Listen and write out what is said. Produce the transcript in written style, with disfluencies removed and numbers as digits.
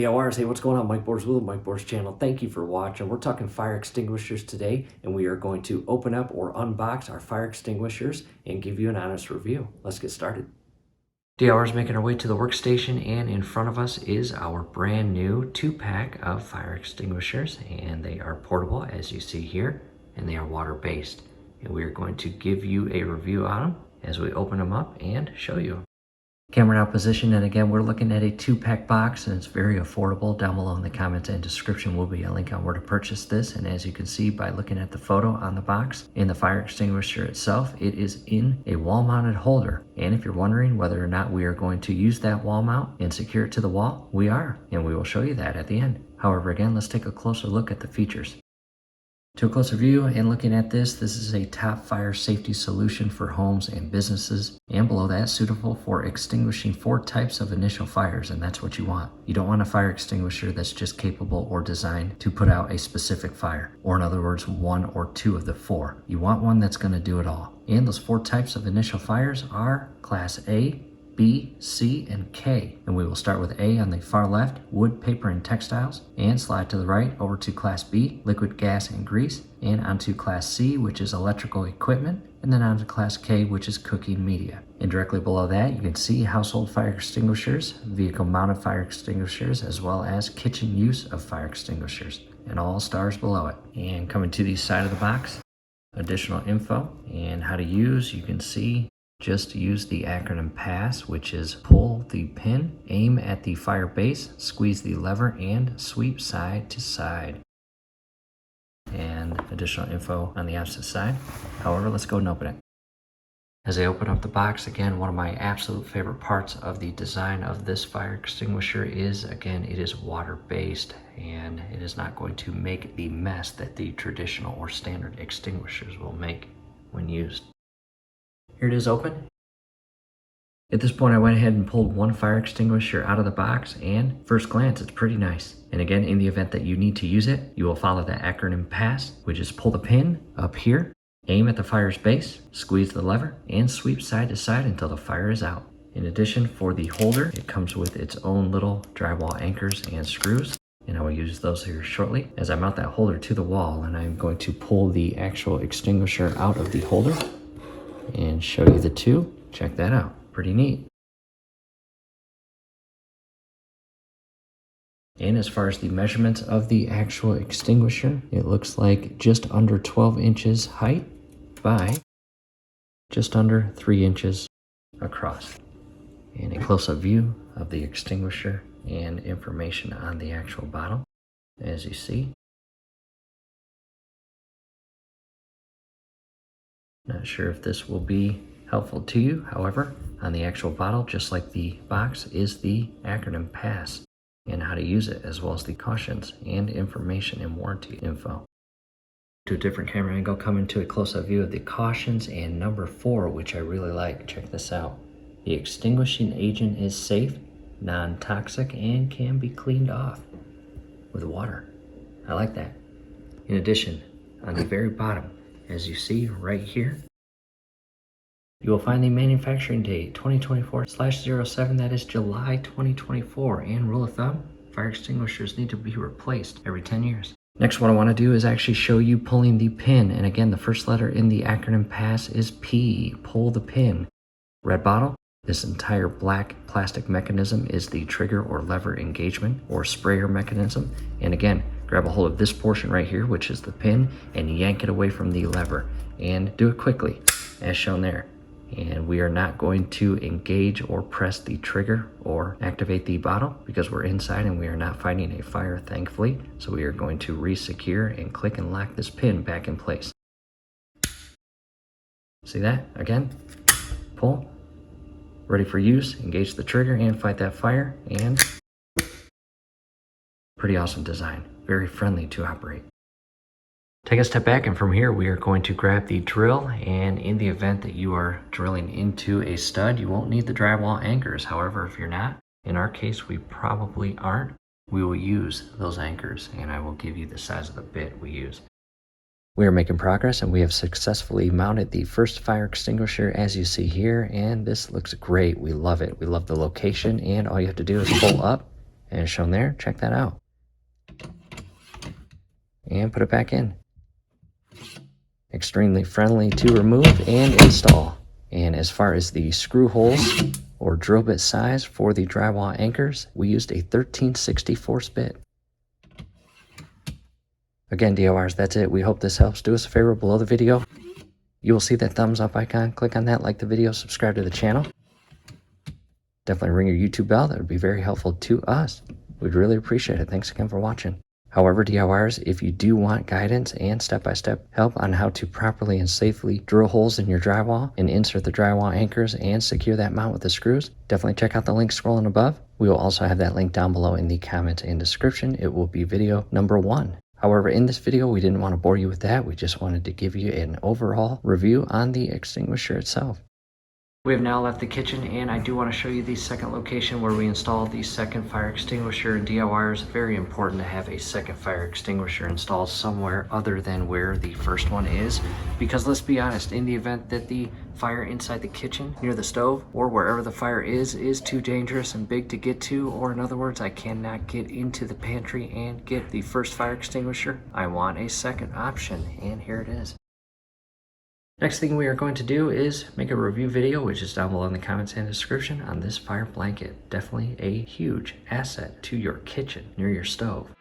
DIYers, hey, what's going on? Mike Boers with the Mike Boers channel. Thank you for watching. We're talking fire extinguishers today, and we are going to open up or unbox our fire extinguishers and give you an honest review. Let's get started. DIYers making our way to the workstation, and in front of us is our brand new 2-pack of fire extinguishers, and they are portable as you see here, and they are water-based. And we are going to give you a review on them as we open them up and show you. Camera now positioned, and again, we're looking at a 2-pack box, and it's very affordable. Down below in the comments and description will be a link on where to purchase this. And as you can see by looking at the photo on the box, in the fire extinguisher itself, it is in a wall-mounted holder. And if you're wondering whether or not we are going to use that wall mount and secure it to the wall, we are, and we will show you that at the end. However, again, let's take a closer look at the features. To a closer view and looking at this is a top fire safety solution for homes and businesses, and below that, suitable for extinguishing 4 types of initial fires, and that's what you want. You don't want a fire extinguisher that's just capable or designed to put out a specific fire, or in other words, 1 or 2 of the 4. You want one that's going to do it all. And those 4 types of initial fires are Class A, B, C, and K. And we will start with A on the far left, wood, paper, and textiles, and slide to the right over to Class B, liquid, gas, and grease, and onto Class C, which is electrical equipment, and then onto Class K, which is cooking media. And directly below that, you can see household fire extinguishers, vehicle-mounted fire extinguishers, as well as kitchen use of fire extinguishers, and all stars below it. And coming to the side of the box, additional info and how to use. You can see just use the acronym PASS, which is pull the pin, aim at the fire base, squeeze the lever, and sweep side to side. And additional info on the opposite side. However, let's go and open it. As I open up the box, again, one of my absolute favorite parts of the design of this fire extinguisher is, again, it is water-based, and it is not going to make the mess that the traditional or standard extinguishers will make when used. Here it is open. At this point, I went ahead and pulled one fire extinguisher out of the box, and first glance, it's pretty nice. And again, in the event that you need to use it, you will follow the acronym PASS, which is pull the pin up here, aim at the fire's base, squeeze the lever, and sweep side to side until the fire is out. In addition, for the holder, it comes with its own little drywall anchors and screws, and I will use those here shortly as I mount that holder to the wall, and I'm going to pull the actual extinguisher out of the holder and show you the two. Check that out. Pretty neat. And as far as the measurements of the actual extinguisher, it looks like just under 12 inches height by just under 3 inches across. And a close-up view of the extinguisher and information on the actual bottle, as you see. Not sure if this will be helpful to you. However, on the actual bottle, just like the box, is the acronym PASS and how to use it, as well as the cautions and information and warranty info. To a different camera angle, coming to a close-up view of the cautions and number 4, which I really like. Check this out. The extinguishing agent is safe, non-toxic, and can be cleaned off with water. I like that. In addition, on the very bottom, as you see right here, you will find the manufacturing date 2024/07, that is July 2024, and rule of thumb, fire extinguishers need to be replaced every 10 years. Next, what I want to do is actually show you pulling the pin, and again, the first letter in the acronym PASS is P, pull the pin. Red bottle, this entire black plastic mechanism is the trigger or lever engagement or sprayer mechanism, and again, grab a hold of this portion right here, which is the pin, and yank it away from the lever, and do it quickly, as shown there. And we are not going to engage or press the trigger or activate the bottle because we're inside and we are not fighting a fire, thankfully. So we are going to re-secure and click and lock this pin back in place. See that? Again, pull, ready for use, engage the trigger and fight that fire, and pretty awesome design. Very friendly to operate. Take a step back, and from here we are going to grab the drill, and in the event that you are drilling into a stud, you won't need the drywall anchors. However, if you're not, in our case we probably aren't, we will use those anchors, and I will give you the size of the bit we use. We are making progress, and we have successfully mounted the first fire extinguisher as you see here, and this looks great. We love it. We love the location, and all you have to do is pull up as shown there. Check that out. And put it back in. Extremely friendly to remove and install. And as far as the screw holes or drill bit size for the drywall anchors, we used a 13/64 bit. Again, DIYers, that's it. We hope this helps. Do us a favor below the video. You will see that thumbs up icon. Click on that, like the video, subscribe to the channel. Definitely ring your YouTube bell. That would be very helpful to us. We'd really appreciate it. Thanks again for watching. However, DIYers, if you do want guidance and step-by-step help on how to properly and safely drill holes in your drywall and insert the drywall anchors and secure that mount with the screws, definitely check out the link scrolling above. We will also have that link down below in the comments and description. It will be video number 1. However, in this video, we didn't want to bore you with that. We just wanted to give you an overall review on the extinguisher itself. We have now left the kitchen, and I do want to show you the second location where we installed the second fire extinguisher. And DIYers, very important to have a second fire extinguisher installed somewhere other than where the first one is, because let's be honest, in the event that the fire inside the kitchen near the stove or wherever the fire is too dangerous and big to get to, or in other words, I cannot get into the pantry and get the first fire extinguisher, I want a second option, and here it is. Next thing we are going to do is make a review video, which is down below in the comments and description, on this fire blanket. Definitely a huge asset to your kitchen near your stove.